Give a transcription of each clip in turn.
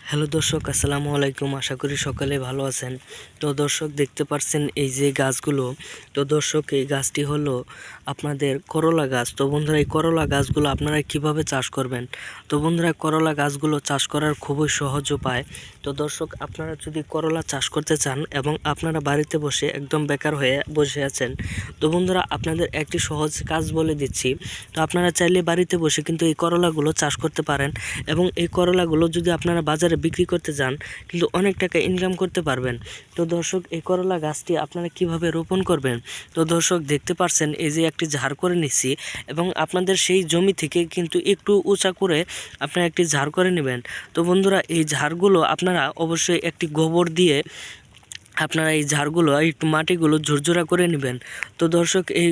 Hello দর্শক, আসসালামু আলাইকুম। আশা করি সকলে ভালো আছেন। তো দর্শক, দেখতে পাচ্ছেন এই যে গাছগুলো, তো দর্শক এই গাছটি হলো আপনাদের করলা গাছ। তো বন্ধুরা, এই করলা গাছগুলো আপনারা কিভাবে চাষ করবেন? তো বন্ধুরা, করলা গাছগুলো চাষ করার খুবই সহজ উপায়। তো দর্শক, আপনারা যদি করলা চাষ করতে চান এবং আপনারা বাড়িতে বসে একদম বেকার হয়ে বসে আছেন, তো বন্ধুরা আপনাদের একটি সহজ কাজ বলে দিচ্ছি। তো আপনারা চাইলে বাড়িতে বসে কিন্তু এই করলাগুলো চাষ করতে পারেন এবং এই করলাগুলো যদি আপনারা বাজারে বিক্রি করতে যান কিন্তু অনেক টাকা ইনকাম করতে পারবেন। তো দর্শক, এই করলা গাছটি আপনারা কিভাবে রোপণ করবেন? তো দর্শক, দেখতে পাচ্ছেন এই যে একটি ঝাড় করে নিচ্ছি এবং আপনাদের সেই জমি থেকে কিন্তু একটু উঁচা করে আপনারা একটি ঝাড় করে নেবেন। তো বন্ধুরা, এই ঝাড়গুলো আপনারা অবশ্যই একটি গোবর দিয়ে আপনারা এই ঝাড়গুলো একটু মাটিগুলো ঝুরঝুরা করে নেবেন। তো দর্শক, এই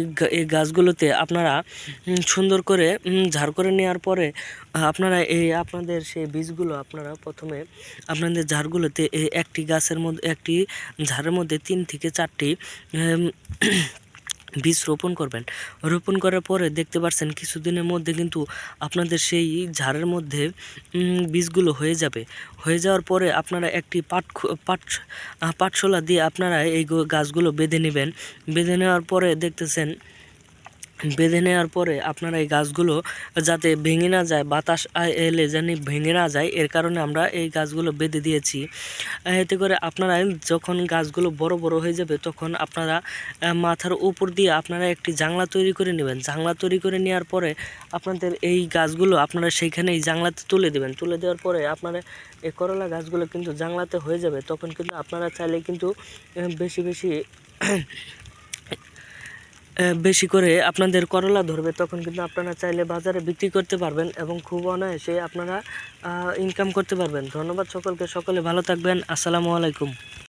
গাছগুলোতে আপনারা সুন্দর করে ঝাড় করে নেওয়ার পরে আপনারা আপনাদের সেই বীজগুলো আপনারা প্রথমে আপনাদের ঝাড়গুলোতে একটি গাছের মধ্যে, একটি ঝাড়ের মধ্যে 3 থেকে 4টি বীজ রোপণ করবেন। রোপণ করার পরে দেখতে পাচ্ছেন কিছুদিনের মধ্যে কিন্তু আপনাদের সেই ঝাড়ের মধ্যে বীজগুলো হয়ে যাবে। হয়ে যাওয়ার পরে আপনারা একটি পাটশোলা দিয়ে আপনারা এই গাছগুলো বেঁধে নেবেন। বেঁধে নেওয়ার পরে বেঁধে নেওয়ার পরে আপনারা এই গাছগুলো যাতে ভেঙে না যায়, বাতাস এলে জানি ভেঙে না যায়, এর কারণে আমরা এই গাছগুলো বেঁধে দিয়েছি। এতে করে আপনারা যখন গাছগুলো বড় বড় হয়ে যাবে তখন আপনারা মাথার উপর দিয়ে আপনারা একটি জাংলা তৈরি করে নেবেন। জাংলা তৈরি করে নেওয়ার পরে আপনাদের এই গাছগুলো আপনারা সেইখানে এই জাংলাতে তুলে দেবেন। তুলে দেওয়ার পরে আপনারা এই করলা গাছগুলো কিন্তু জাংলাতে হয়ে যাবে। তখন কিন্তু আপনারা চাইলে কিন্তু বেশি করে আপনাদের করলা ধরবে, তখন কিন্তু আপনারা চাইলে বাজারে বিক্রি করতে পারবেন এবং খুব অনায়াসে আপনারা ইনকাম করতে পারবেন। ধন্যবাদ সকলকে, সকলে ভালো থাকবেন। আসসালামু আলাইকুম।